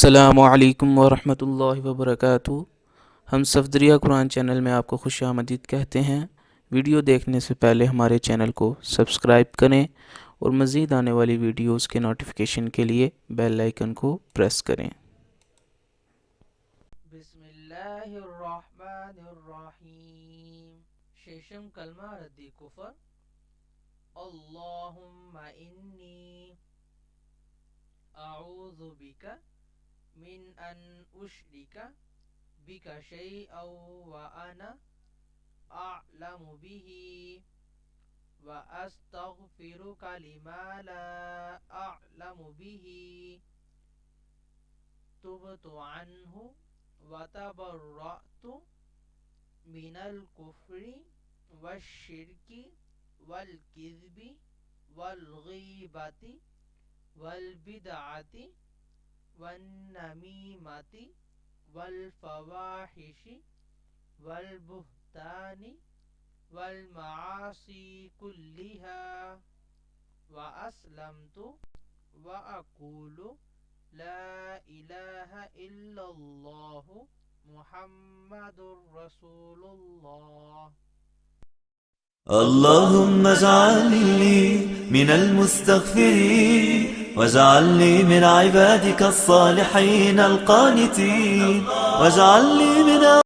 السلام علیکم ورحمۃ اللہ وبرکاتہ۔ ہم صفدریہ قرآن چینل میں آپ کو خوش آمدید کہتے ہیں۔ ویڈیو دیکھنے سے پہلے ہمارے چینل کو سبسکرائب کریں اور مزید آنے والی ویڈیوز کے نوٹیفیکیشن کے لیے بیل آئیکن کو پریس کریں۔ بسم اللہ الرحمن الرحیم۔ ششم کلمہ رد کفر۔ اللہم انی اعوذ بک من ان اشرک بک شیئا وانا اعلم به واستغفرک لما لا اعلم به تبت عنہ وتبرأت من الكفر والشرك والكذب والغيبة والبدعة والنميمة والفواحش والبهتان والمعاصي كلها وأسلمت وأقول لا الہ الا اللہ محمد رسول اللہ۔ اللهم اجعلني من المستغفرين واجعلني من عبادك الصالحين القانتين واجعلني